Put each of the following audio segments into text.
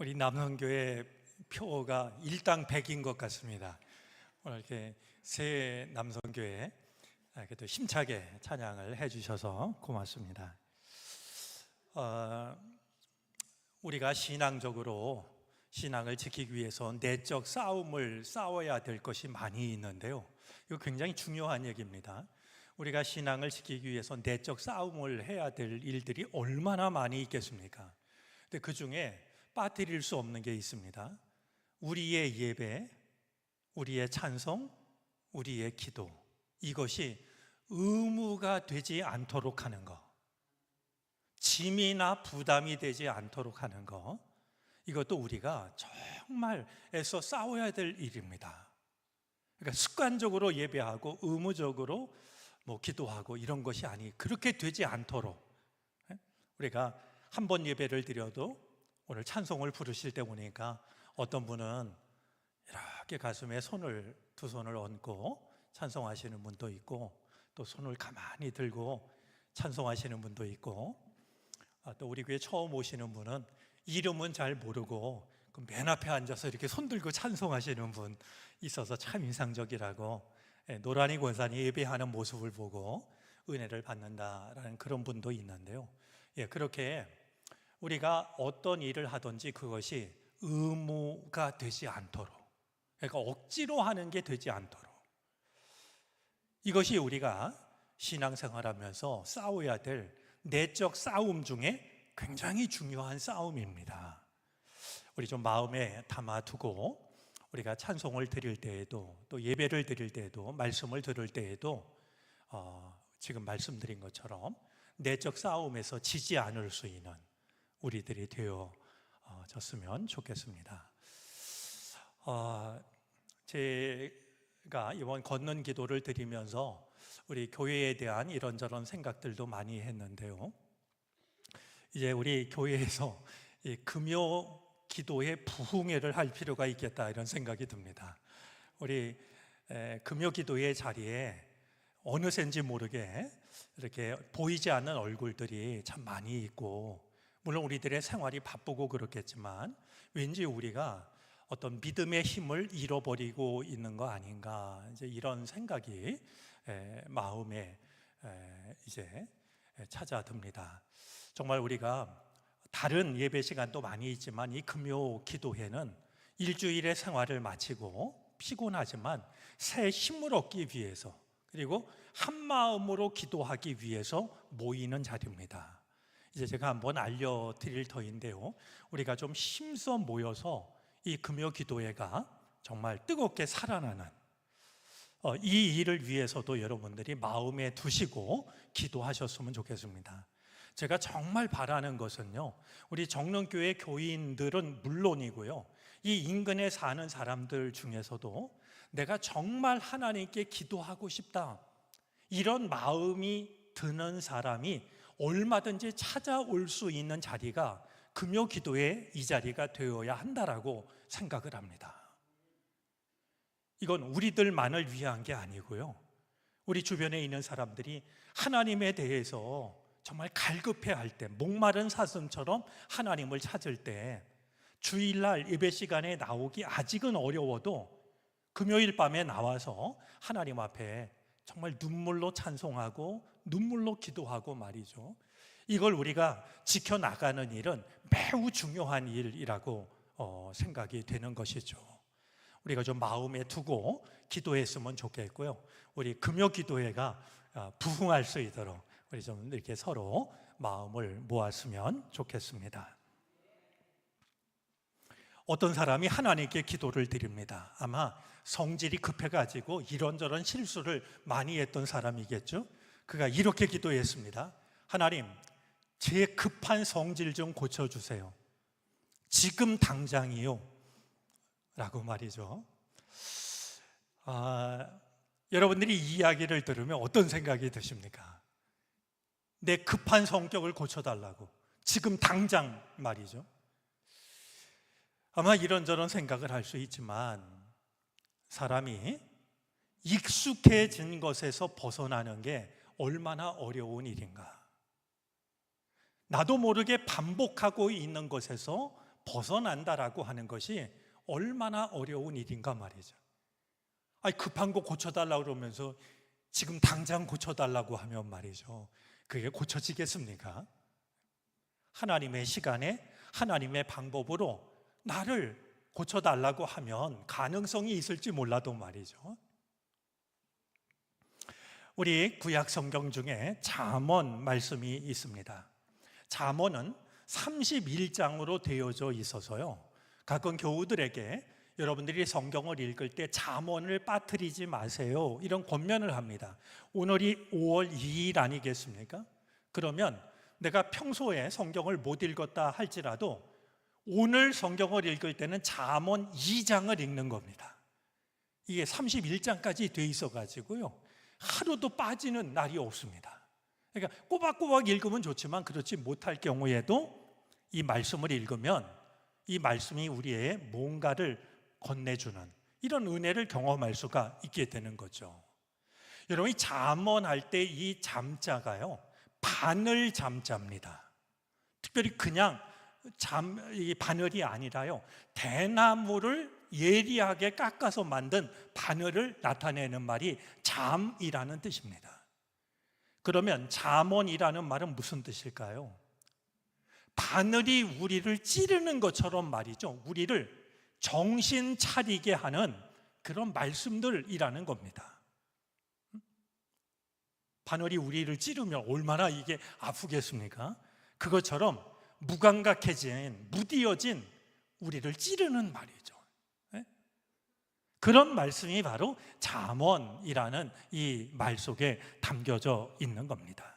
우리 남성교회 표가 일당백인 것 같습니다. 오늘 이렇게 새 남성교회 또 힘차게 찬양을 해주셔서 고맙습니다. 우리가 신앙적으로 신앙을 지키기 위해서 내적 싸움을 싸워야 될 것이 많이 있는데요, 이거 굉장히 중요한 얘기입니다. 우리가 신앙을 지키기 위해서 내적 싸움을 해야 될 일들이 얼마나 많이 있겠습니까? 근데 그 중에 빠뜨릴 수 없는 게 있습니다. 우리의 예배, 우리의 찬송, 우리의 기도, 이것이 의무가 되지 않도록 하는 것, 짐이나 부담이 되지 않도록 하는 것, 이것도 우리가 정말 애써 싸워야 될 일입니다. 그러니까 습관적으로 예배하고 의무적으로 기도하고 이런 것이 아니, 그렇게 되지 않도록 우리가 한 번 예배를 드려도 오늘 찬송을 부르실 때 보니까 어떤 분은 이렇게 가슴에 두 손을 얹고 찬송하시는 분도 있고, 또 손을 가만히 들고 찬송하시는 분도 있고, 또 우리 교회 처음 오시는 분은 이름은 잘 모르고 맨 앞에 앉아서 이렇게 손 들고 찬송하시는 분 있어서 참 인상적이라고, 노란이 권사님 예배하는 모습을 보고 은혜를 받는다라는 그런 분도 있는데요, 그렇게 우리가 어떤 일을 하든지 그것이 의무가 되지 않도록, 그러니까 억지로 하는 게 되지 않도록, 이것이 우리가 신앙생활하면서 싸워야 될 내적 싸움 중에 굉장히 중요한 싸움입니다. 우리 좀 마음에 담아두고 우리가 찬송을 드릴 때에도, 또 예배를 드릴 때에도, 말씀을 들을 때에도 지금 말씀드린 것처럼 내적 싸움에서 지지 않을 수 있는 우리들이 되어졌으면 좋겠습니다. 제가 이번 걷는 기도를 드리면서 우리 교회에 대한 이런저런 생각들도 많이 했는데요, 이제 우리 교회에서 이 금요 기도에 부흥회를 할 필요가 있겠다, 이런 생각이 듭니다. 우리 금요 기도의 자리에 어느샌지 모르게 이렇게 보이지 않는 얼굴들이 참 많이 있고, 물론 우리들의 생활이 바쁘고 그렇겠지만 왠지 우리가 어떤 믿음의 힘을 잃어버리고 있는 거 아닌가, 이제 이런 생각이 마음에 이제 찾아듭니다. 정말 우리가 다른 예배 시간도 많이 있지만 이 금요 기도회는 일주일의 생활을 마치고 피곤하지만 새 힘을 얻기 위해서, 그리고 한 마음으로 기도하기 위해서 모이는 자리입니다. 이제 제가 한번 알려드릴 터인데요, 우리가 좀 힘써 모여서 이 금요 기도회가 정말 뜨겁게 살아나는 이 일을 위해서도 여러분들이 마음에 두시고 기도하셨으면 좋겠습니다. 제가 정말 바라는 것은요, 우리 정릉교회 교인들은 물론이고요, 이 인근에 사는 사람들 중에서도 내가 정말 하나님께 기도하고 싶다, 이런 마음이 드는 사람이 얼마든지 찾아올 수 있는 자리가 금요 기도의 이 자리가 되어야 한다라고 생각을 합니다. 이건 우리들만을 위한 게 아니고요, 우리 주변에 있는 사람들이 하나님에 대해서 정말 갈급해할 때, 목마른 사슴처럼 하나님을 찾을 때, 주일날 예배 시간에 나오기 아직은 어려워도 금요일 밤에 나와서 하나님 앞에 정말 눈물로 찬송하고 눈물로 기도하고 말이죠, 이걸 우리가 지켜나가는 일은 매우 중요한 일이라고 생각이 되는 것이죠. 우리가 좀 마음에 두고 기도했으면 좋겠고요, 우리 금요 기도회가 부흥할 수 있도록 우리 좀 이렇게 서로 마음을 모았으면 좋겠습니다. 어떤 사람이 하나님께 기도를 드립니다. 아마 성질이 급해가지고 이런저런 실수를 많이 했던 사람이겠죠. 그가 이렇게 기도했습니다. 하나님, 제 급한 성질 좀 고쳐주세요. 지금 당장이요, 라고 말이죠. 여러분들이 이 이야기를 들으면 어떤 생각이 드십니까? 내 급한 성격을 고쳐달라고, 지금 당장 말이죠. 아마 이런저런 생각을 할 수 있지만 사람이 익숙해진 것에서 벗어나는 게 얼마나 어려운 일인가. 나도 모르게 반복하고 있는 것에서 벗어난다라고 하는 것이 얼마나 어려운 일인가 말이죠. 아니, 급한 거 고쳐달라고 그러면서 지금 당장 고쳐달라고 하면 말이죠, 그게 고쳐지겠습니까? 하나님의 시간에 하나님의 방법으로 나를 고쳐달라고 하면 가능성이 있을지 몰라도 말이죠. 우리 구약 성경 중에 잠언 말씀이 있습니다. 잠언은 31장으로 되어져 있어서요, 가끔 교우들에게 여러분들이 성경을 읽을 때 잠언을 빠뜨리지 마세요, 이런 권면을 합니다. 오늘이 5월 2일 아니겠습니까? 그러면 내가 평소에 성경을 못 읽었다 할지라도 오늘 성경을 읽을 때는 잠언 2장을 읽는 겁니다. 이게 31장까지 돼 있어가지고요, 하루도 빠지는 날이 없습니다. 그러니까 꼬박꼬박 읽으면 좋지만 그렇지 못할 경우에도 이 말씀을 읽으면 이 말씀이 우리의 뭔가를 건네주는 이런 은혜를 경험할 수가 있게 되는 거죠. 여러분, 이 잠언할 때 이 잠자가요, 바늘 잠자입니다. 특별히 그냥 이 바늘이 아니라요, 대나무를 예리하게 깎아서 만든 바늘을 나타내는 말이 잠이라는 뜻입니다. 그러면 잠언이라는 말은 무슨 뜻일까요? 바늘이 우리를 찌르는 것처럼 말이죠, 우리를 정신 차리게 하는 그런 말씀들이라는 겁니다. 바늘이 우리를 찌르면 얼마나 이게 아프겠습니까? 그것처럼 무감각해진, 무디어진 우리를 찌르는 말이죠. 그런 말씀이 바로 잠언이라는 이 말 속에 담겨져 있는 겁니다.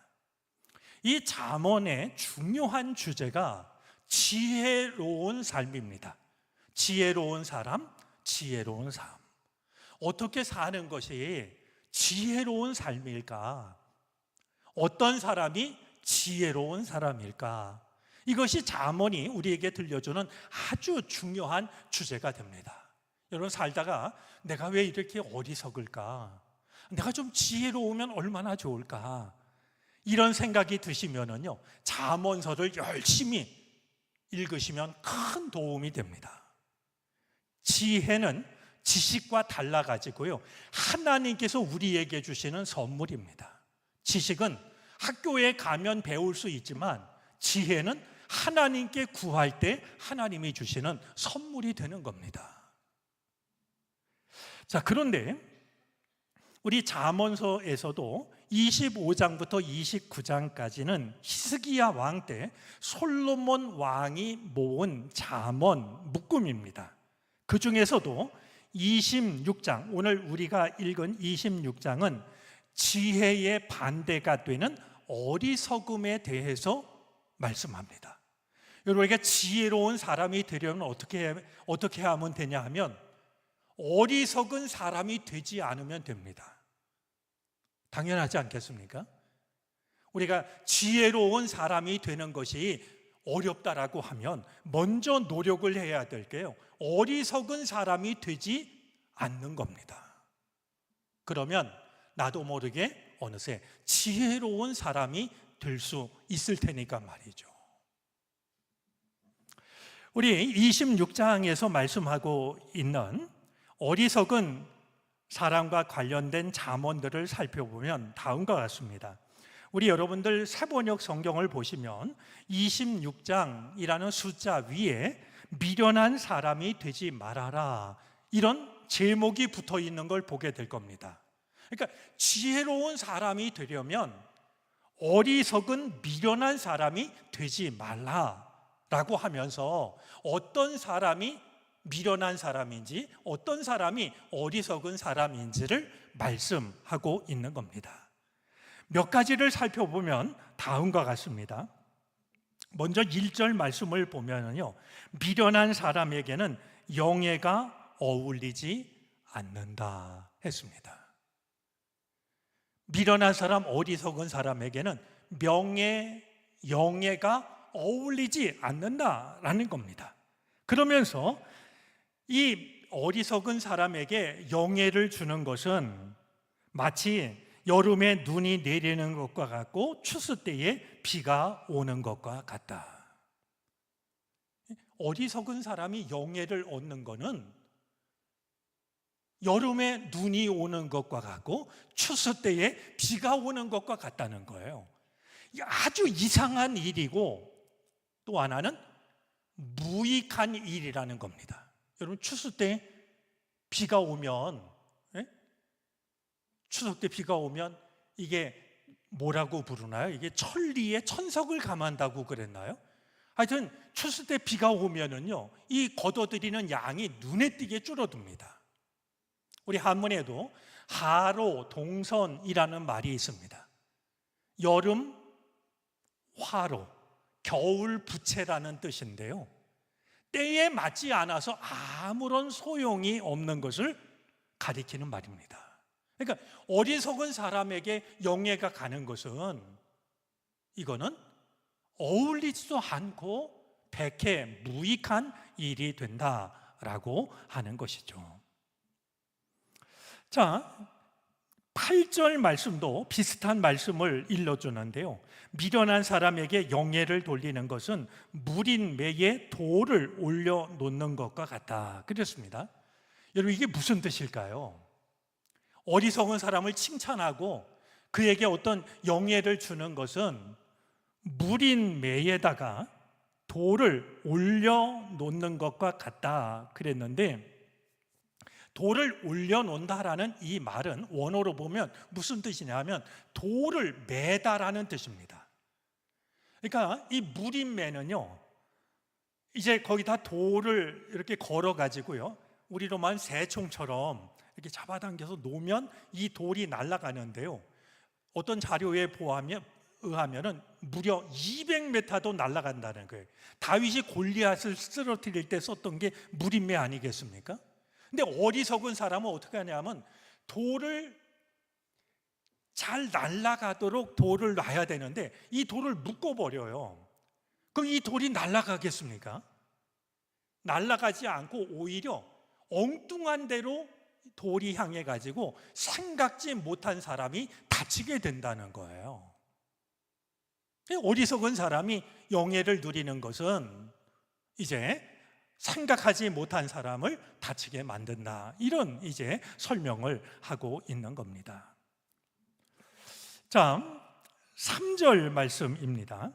이 잠언의 중요한 주제가 지혜로운 삶입니다. 지혜로운 사람, 지혜로운 삶. 어떻게 사는 것이 지혜로운 삶일까? 어떤 사람이 지혜로운 사람일까? 이것이 잠언이 우리에게 들려주는 아주 중요한 주제가 됩니다. 여러분, 살다가 내가 왜 이렇게 어리석을까? 내가 좀 지혜로우면 얼마나 좋을까? 이런 생각이 드시면은요, 잠언서를 열심히 읽으시면 큰 도움이 됩니다. 지혜는 지식과 달라가지고요, 하나님께서 우리에게 주시는 선물입니다. 지식은 학교에 가면 배울 수 있지만 지혜는 하나님께 구할 때 하나님이 주시는 선물이 되는 겁니다. 자, 그런데 우리 잠언서에서도 25장부터 29장까지는 히스기야 왕 때 솔로몬 왕이 모은 잠언 묶음입니다. 그 중에서도 26장, 오늘 우리가 읽은 26장은 지혜의 반대가 되는 어리석음에 대해서 말씀합니다. 여러분에게 지혜로운 사람이 되려면 어떻게 하면 되냐 하면 어리석은 사람이 되지 않으면 됩니다. 당연하지 않겠습니까? 우리가 지혜로운 사람이 되는 것이 어렵다라고 하면 먼저 노력을 해야 될 게요, 어리석은 사람이 되지 않는 겁니다. 그러면 나도 모르게 어느새 지혜로운 사람이 될 수 있을 테니까 말이죠. 우리 26장에서 말씀하고 있는 어리석은 사람과 관련된 잠언들을 살펴보면 다음과 같습니다. 우리 여러분들 세번역 성경을 보시면 26장이라는 숫자 위에 미련한 사람이 되지 말아라, 이런 제목이 붙어 있는 걸 보게 될 겁니다. 그러니까 지혜로운 사람이 되려면 어리석은 미련한 사람이 되지 말라라고 하면서 어떤 사람이 미련한 사람인지 어떤 사람이 어리석은 사람인지를 말씀하고 있는 겁니다. 몇 가지를 살펴보면 다음과 같습니다. 먼저 1절 말씀을 보면요, 미련한 사람에게는 영예가 어울리지 않는다 했습니다. 미련한 사람, 어리석은 사람에게는 영예가 어울리지 않는다라는 겁니다. 그러면서 이 어리석은 사람에게 영예를 주는 것은 마치 여름에 눈이 내리는 것과 같고 추수 때에 비가 오는 것과 같다. 어리석은 사람이 영예를 얻는 것은 여름에 눈이 오는 것과 같고 추수 때에 비가 오는 것과 같다는 거예요. 아주 이상한 일이고, 또 하나는 무익한 일이라는 겁니다. 여러분, 추수 때 비가 오면, 추석 때 비가 오면 이게 뭐라고 부르나요? 이게 천리에 천석을 감한다고 그랬나요? 하여튼 추수 때 비가 오면은요, 이 거둬들이는 양이 눈에 띄게 줄어듭니다. 우리 한문에도 하로 동선이라는 말이 있습니다. 여름 화로, 겨울 부채라는 뜻인데요, 때에 맞지 않아서 아무런 소용이 없는 것을 가리키는 말입니다. 그러니까 어리석은 사람에게 영예가 가는 것은, 이거는 어울리지도 않고 백해 무익한 일이 된다라고 하는 것이죠. 자, 8절 말씀도 비슷한 말씀을 일러주는데요, 미련한 사람에게 영예를 돌리는 것은 무린 매에 돌을 올려놓는 것과 같다 그랬습니다. 여러분, 이게 무슨 뜻일까요? 어리석은 사람을 칭찬하고 그에게 어떤 영예를 주는 것은 무린 매에다가 돌을 올려놓는 것과 같다 그랬는데, 돌을 올려놓는다라는 이 말은 원어로 보면 무슨 뜻이냐면 돌을 매다라는 뜻입니다. 그러니까 이 무린 매는요, 이제 거기다 돌을 이렇게 걸어가지고요, 우리로 말하면 새총처럼 이렇게 잡아당겨서 놓으면 이 돌이 날아가는데요, 어떤 자료에 의하면은 무려 200m도 날아간다는 거예요. 다윗이 골리앗을 쓰러뜨릴 때 썼던 게 무린매 아니겠습니까? 근데 어리석은 사람은 어떻게 하냐면 돌을 잘 날아가도록 돌을 놔야 되는데 이 돌을 묶어버려요. 그럼 이 돌이 날아가겠습니까? 날아가지 않고 오히려 엉뚱한 대로 돌이 향해 가지고 생각지 못한 사람이 다치게 된다는 거예요. 어리석은 사람이 영예를 누리는 것은 이제 생각하지 못한 사람을 다치게 만든다, 이런 이제 설명을 하고 있는 겁니다. 자, 3절 말씀입니다.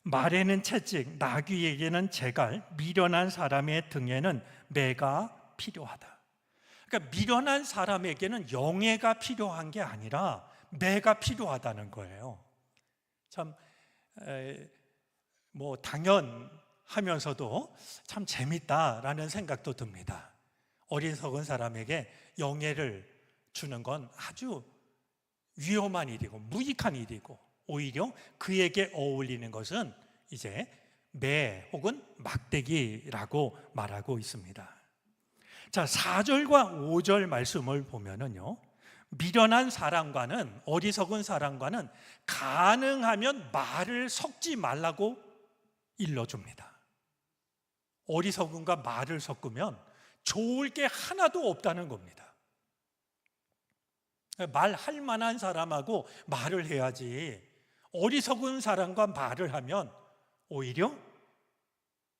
말에는 채찍, 나귀에게는 재갈, 미련한 사람의 등에는 매가 필요하다. 그러니까 미련한 사람에게는 영예가 필요한 게 아니라 매가 필요하다는 거예요. 참 당연하면서도 참 재밌다라는 생각도 듭니다. 어리석은 사람에게 영예를 주는 건 아주 위험한 일이고 무익한 일이고, 오히려 그에게 어울리는 것은 이제 매 혹은 막대기라고 말하고 있습니다. 자, 4절과 5절 말씀을 보면은요, 미련한 사람과는, 어리석은 사람과는 가능하면 말을 섞지 말라고 일러줍니다. 어리석음과 말을 섞으면 좋을 게 하나도 없다는 겁니다. 말할 만한 사람하고 말을 해야지, 어리석은 사람과 말을 하면 오히려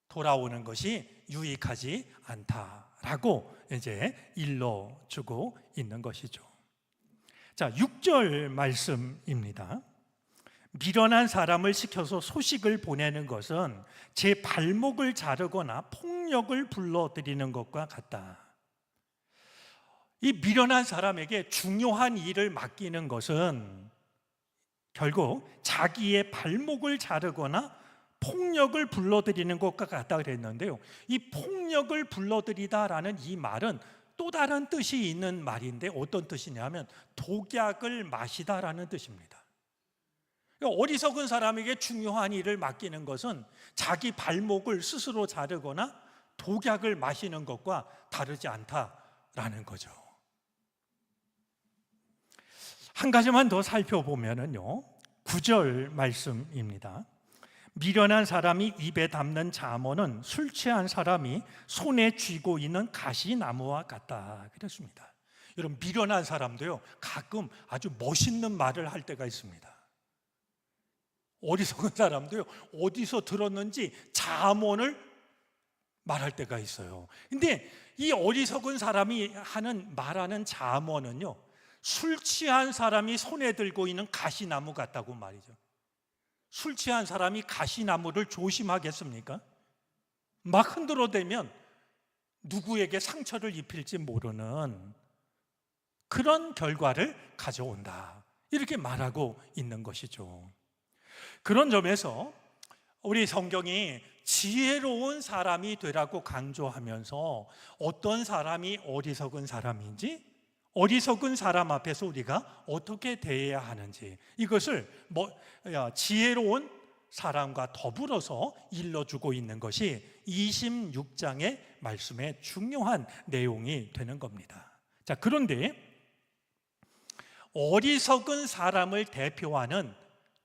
돌아오는 것이 유익하지 않다라고 이제 일러주고 있는 것이죠. 자, 6절 말씀입니다. 미련한 사람을 시켜서 소식을 보내는 것은 제 발목을 자르거나 폭력을 불러들이는 것과 같다. 이 미련한 사람에게 중요한 일을 맡기는 것은 결국 자기의 발목을 자르거나 폭력을 불러들이는 것과 같다 그랬는데요, 이 폭력을 불러들이다라는 이 말은 또 다른 뜻이 있는 말인데, 어떤 뜻이냐면 독약을 마시다라는 뜻입니다. 어리석은 사람에게 중요한 일을 맡기는 것은 자기 발목을 스스로 자르거나 독약을 마시는 것과 다르지 않다라는 거죠. 한 가지만 더 살펴보면은요, 9절 말씀입니다. 미련한 사람이 입에 담는 잠언은 술 취한 사람이 손에 쥐고 있는 가시나무와 같다 그랬습니다. 여러분, 미련한 사람도요, 가끔 아주 멋있는 말을 할 때가 있습니다. 어리석은 사람도요, 어디서 들었는지 잠언을 말할 때가 있어요. 근데 이 어리석은 사람이 말하는 잠언은요, 술 취한 사람이 손에 들고 있는 가시나무 같다고 말이죠. 술 취한 사람이 가시나무를 조심하겠습니까? 막 흔들어대면 누구에게 상처를 입힐지 모르는 그런 결과를 가져온다, 이렇게 말하고 있는 것이죠. 그런 점에서 우리 성경이 지혜로운 사람이 되라고 강조하면서 어떤 사람이 어리석은 사람인지, 어리석은 사람 앞에서 우리가 어떻게 대해야 하는지, 이것을 지혜로운 사람과 더불어서 일러주고 있는 것이 26장의 말씀의 중요한 내용이 되는 겁니다. 자, 그런데 어리석은 사람을 대표하는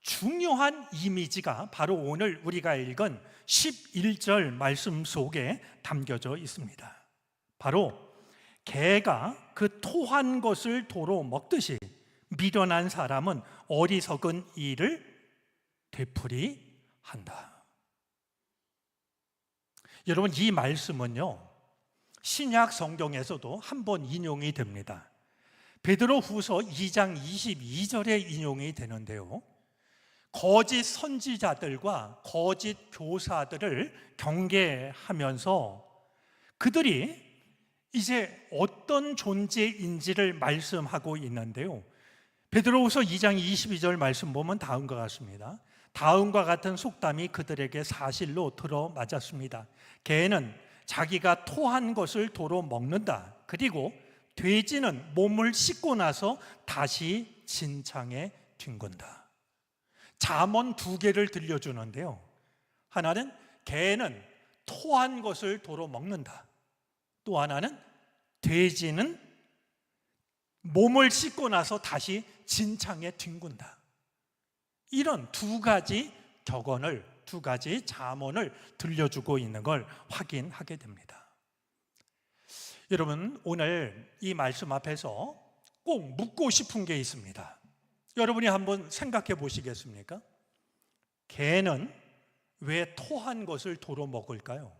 중요한 이미지가 바로 오늘 우리가 읽은 11절 말씀 속에 담겨져 있습니다. 바로 개가 그 토한 것을 도로 먹듯이 미련한 사람은 어리석은 일을 되풀이한다. 여러분, 이 말씀은요, 신약 성경에서도 한번 인용이 됩니다. 베드로후서 2장 22절에 인용이 되는데요, 거짓 선지자들과 거짓 교사들을 경계하면서 그들이 이제 어떤 존재인지를 말씀하고 있는데요, 베드로후서 2장 22절 말씀 보면 다음과 같습니다. 다음과 같은 속담이 그들에게 사실로 들어맞았습니다. 개는 자기가 토한 것을 도로 먹는다. 그리고 돼지는 몸을 씻고 나서 다시 진창에 뒹군다. 잠언 두 개를 들려주는데요, 하나는 개는 토한 것을 도로 먹는다, 또 하나는 돼지는 몸을 씻고 나서 다시 진창에 뒹군다. 이런 두 가지 격언을, 두 가지 잠언을 들려주고 있는 걸 확인하게 됩니다. 여러분, 오늘 이 말씀 앞에서 꼭 묻고 싶은 게 있습니다. 여러분이 한번 생각해 보시겠습니까? 개는 왜 토한 것을 도로 먹을까요?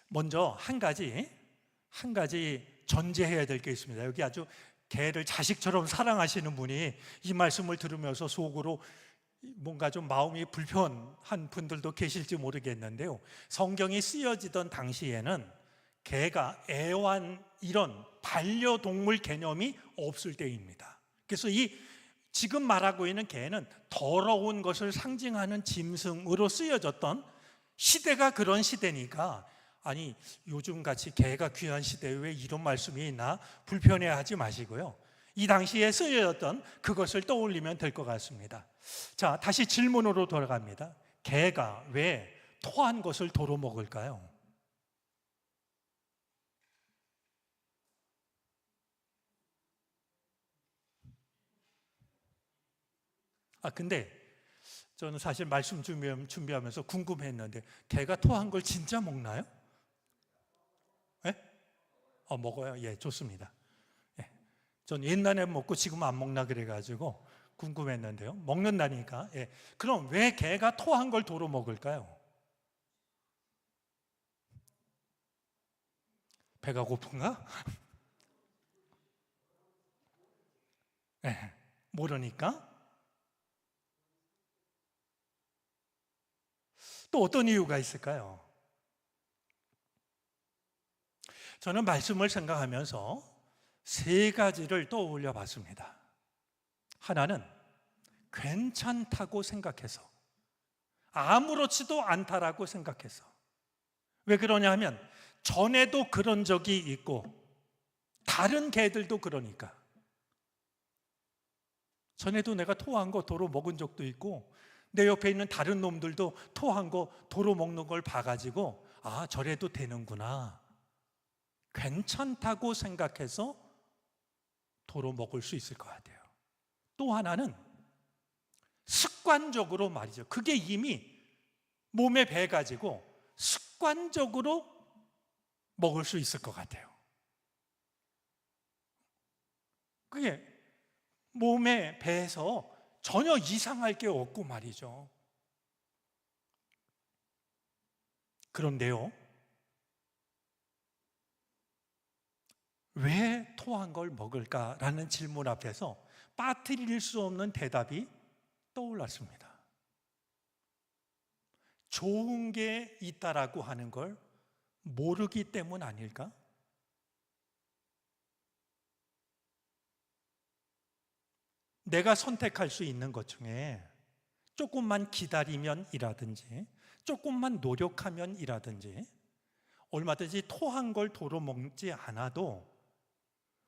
먼저 한 가지 전제해야 될 게 있습니다. 여기 아주 개를 자식처럼 사랑하시는 분이 이 말씀을 들으면서 속으로 뭔가 좀 마음이 불편한 분들도 계실지 모르겠는데요, 성경이 쓰여지던 당시에는 개가 애완, 이런 반려동물 개념이 없을 때입니다. 그래서 지금 말하고 있는 개는 더러운 것을 상징하는 짐승으로 쓰여졌던 시대가 그런 시대니까, 아니 요즘같이 개가 귀한 시대에 왜 이런 말씀이 있나 불편해하지 마시고요, 이 당시에 쓰여졌던 그것을 떠올리면 될 것 같습니다. 자, 다시 질문으로 돌아갑니다. 개가 왜 토한 것을 도로 먹을까요? 근데 저는 사실 말씀 준비하면서 궁금했는데, 개가 토한 걸 진짜 먹나요? 예? 먹어요. 예, 좋습니다. 예. 전 옛날에 먹고 지금 안 먹나 그래가지고 궁금했는데요, 먹는다니까. 예. 그럼 왜 개가 토한 걸 도로 먹을까요? 배가 고픈가? 예. 모르니까? 또 어떤 이유가 있을까요? 저는 말씀을 생각하면서 세 가지를 떠올려 봤습니다. 하나는 괜찮다고 생각해서, 아무렇지도 않다라고 생각해서. 왜 그러냐 하면 전에도 그런 적이 있고 다른 개들도 그러니까. 전에도 내가 토한 거 도로 먹은 적도 있고, 내 옆에 있는 다른 놈들도 토한 거 도로 먹는 걸 봐가지고, 저래도 되는구나, 괜찮다고 생각해서 도로 먹을 수 있을 것 같아요. 또 하나는 습관적으로 말이죠. 그게 이미 몸에 배가지고 습관적으로 먹을 수 있을 것 같아요. 그게 몸에 배에서 전혀 이상할 게 없고 말이죠. 그런데요, 왜 토한 걸 먹을까라는 질문 앞에서 빠뜨릴 수 없는 대답이 떠올랐습니다. 좋은 게 있다라고 하는 걸 모르기 때문 아닐까? 내가 선택할 수 있는 것 중에 조금만 기다리면이라든지 조금만 노력하면이라든지 얼마든지 토한 걸 도로 먹지 않아도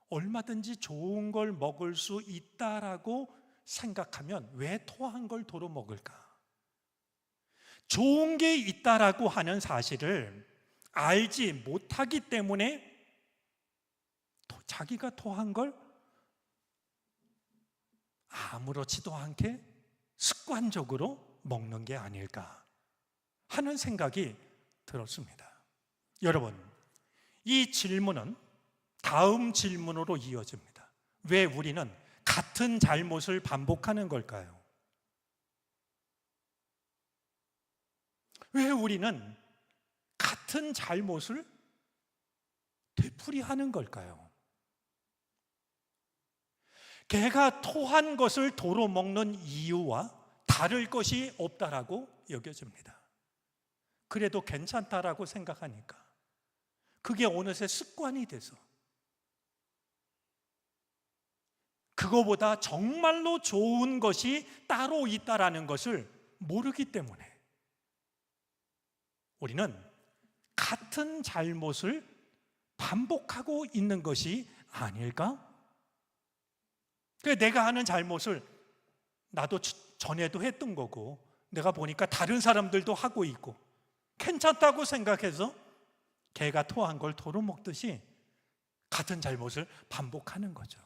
얼마든지 좋은 걸 먹을 수 있다라고 생각하면 왜 토한 걸 도로 먹을까? 좋은 게 있다라고 하는 사실을 알지 못하기 때문에 자기가 토한 걸 아무렇지도 않게 습관적으로 먹는 게 아닐까 하는 생각이 들었습니다. 여러분, 이 질문은 다음 질문으로 이어집니다. 왜 우리는 같은 잘못을 반복하는 걸까요? 왜 우리는 같은 잘못을 되풀이하는 걸까요? 개가 토한 것을 도로 먹는 이유와 다를 것이 없다라고 여겨집니다. 그래도 괜찮다라고 생각하니까 그게 어느새 습관이 돼서 그거보다 정말로 좋은 것이 따로 있다라는 것을 모르기 때문에 우리는 같은 잘못을 반복하고 있는 것이 아닐까? 내가 하는 잘못을 나도 전에도 했던 거고 내가 보니까 다른 사람들도 하고 있고 괜찮다고 생각해서 개가 토한 걸 도로 먹듯이 같은 잘못을 반복하는 거죠.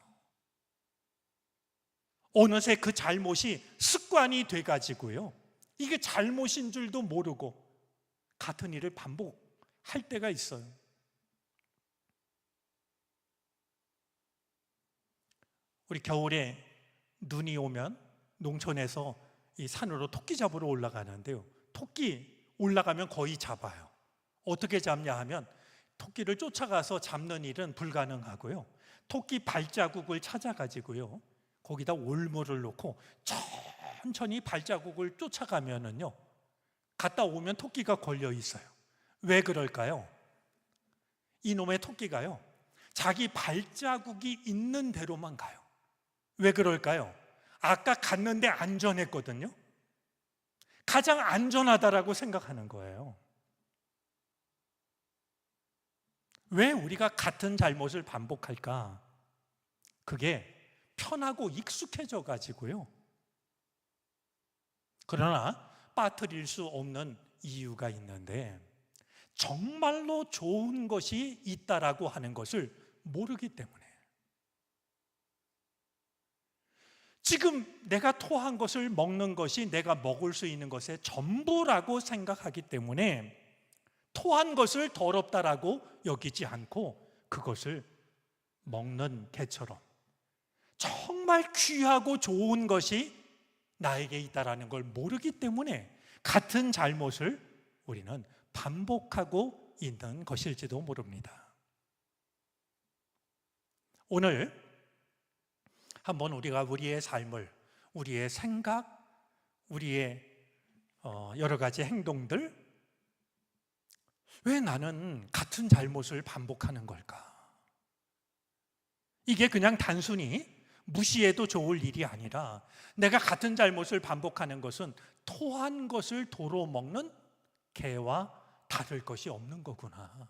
어느새 그 잘못이 습관이 돼가지고요, 이게 잘못인 줄도 모르고 같은 일을 반복할 때가 있어요. 우리 겨울에 눈이 오면 농촌에서 이 산으로 토끼 잡으러 올라가는데요, 토끼 올라가면 거의 잡아요. 어떻게 잡냐 하면 토끼를 쫓아가서 잡는 일은 불가능하고요, 토끼 발자국을 찾아가지고요 거기다 올무를 놓고 천천히 발자국을 쫓아가면은요 갔다 오면 토끼가 걸려 있어요. 왜 그럴까요? 이놈의 토끼가요 자기 발자국이 있는 대로만 가요. 왜 그럴까요? 아까 갔는데 안전했거든요. 가장 안전하다라고 생각하는 거예요. 왜 우리가 같은 잘못을 반복할까? 그게 편하고 익숙해져 가지고요. 그러나 빠뜨릴 수 없는 이유가 있는데 정말로 좋은 것이 있다라고 하는 것을 모르기 때문에 지금 내가 토한 것을 먹는 것이 내가 먹을 수 있는 것의 전부라고 생각하기 때문에 토한 것을 더럽다라고 여기지 않고 그것을 먹는 개처럼 정말 귀하고 좋은 것이 나에게 있다라는 걸 모르기 때문에 같은 잘못을 우리는 반복하고 있는 것일지도 모릅니다. 오늘 한번 우리가 우리의 삶을, 우리의 생각, 우리의 여러 가지 행동들, 왜 나는 같은 잘못을 반복하는 걸까? 이게 그냥 단순히 무시해도 좋을 일이 아니라 내가 같은 잘못을 반복하는 것은 토한 것을 도로 먹는 개와 다를 것이 없는 거구나.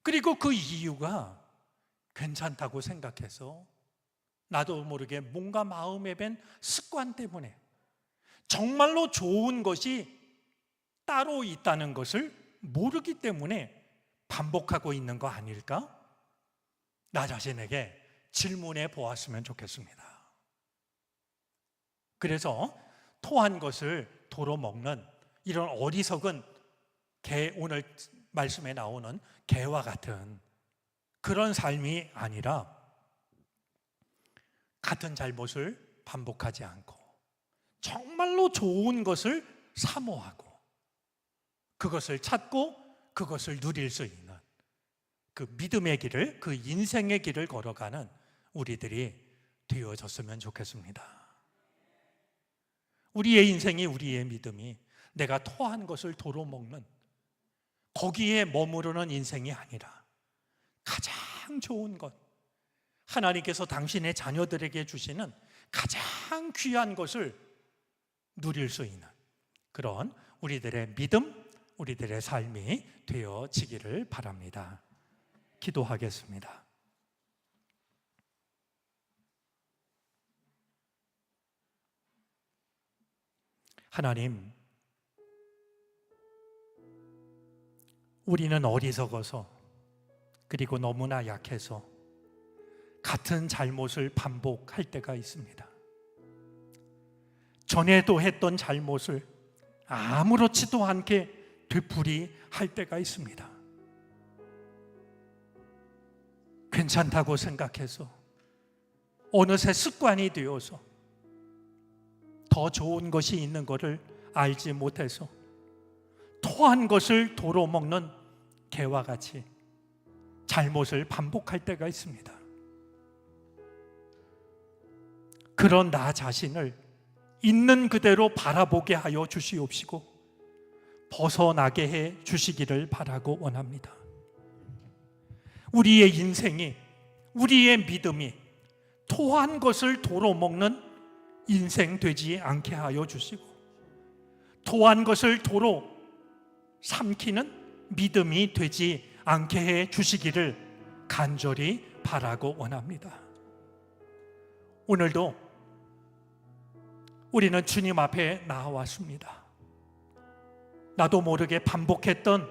그리고 그 이유가 괜찮다고 생각해서 나도 모르게 뭔가 마음에 밴 습관 때문에 정말로 좋은 것이 따로 있다는 것을 모르기 때문에 반복하고 있는 거 아닐까? 나 자신에게 질문해 보았으면 좋겠습니다. 그래서 토한 것을 도로 먹는 이런 어리석은 개, 오늘 말씀에 나오는 개와 같은 그런 삶이 아니라 같은 잘못을 반복하지 않고 정말로 좋은 것을 사모하고 그것을 찾고 그것을 누릴 수 있는 그 믿음의 길을, 그 인생의 길을 걸어가는 우리들이 되어졌으면 좋겠습니다. 우리의 인생이, 우리의 믿음이 내가 토한 것을 도로 먹는 거기에 머무르는 인생이 아니라 가장 좋은 것, 하나님께서 당신의 자녀들에게 주시는 가장 귀한 것을 누릴 수 있는 그런 우리들의 믿음, 우리들의 삶이 되어지기를 바랍니다. 기도하겠습니다. 하나님, 우리는 어리석어서 그리고 너무나 약해서 같은 잘못을 반복할 때가 있습니다. 전에도 했던 잘못을 아무렇지도 않게 되풀이할 때가 있습니다. 괜찮다고 생각해서 어느새 습관이 되어서 더 좋은 것이 있는 것을 알지 못해서 토한 것을 도로 먹는 개와 같이 잘못을 반복할 때가 있습니다. 그런 나 자신을 있는 그대로 바라보게 하여 주시옵시고 벗어나게 해 주시기를 바라고 원합니다. 우리의 인생이, 우리의 믿음이 토한 것을 도로 먹는 인생 되지 않게 하여 주시고 토한 것을 도로 삼키는 믿음이 되지 않게 해 주시기를 간절히 바라고 원합니다. 오늘도 우리는 주님 앞에 나와왔습니다. 나도 모르게 반복했던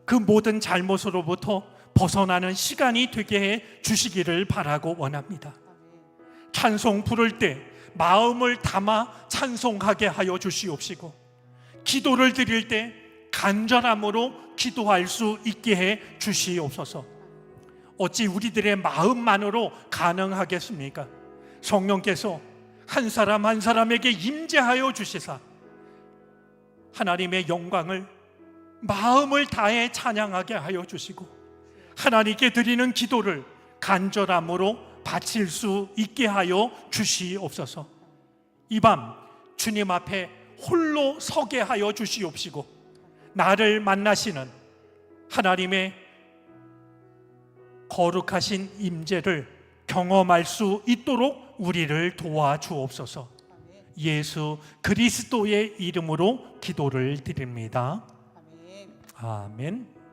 그 모든 잘못으로부터 벗어나는 시간이 되게 해 주시기를 바라고 원합니다. 찬송 부를 때 마음을 담아 찬송하게 하여 주시옵시고 기도를 드릴 때 간절함으로 기도할 수 있게 해 주시옵소서. 어찌 우리들의 마음만으로 가능하겠습니까? 성령께서 한 사람 한 사람에게 임재하여 주시사 하나님의 영광을 마음을 다해 찬양하게 하여 주시고 하나님께 드리는 기도를 간절함으로 바칠 수 있게 하여 주시옵소서. 이 밤 주님 앞에 홀로 서게 하여 주시옵시고 나를 만나시는 하나님의 거룩하신 임재를 경험할 수 있도록 우리를 도와주옵소서. 예수 그리스도의 이름으로 기도를 드립니다. 아멘.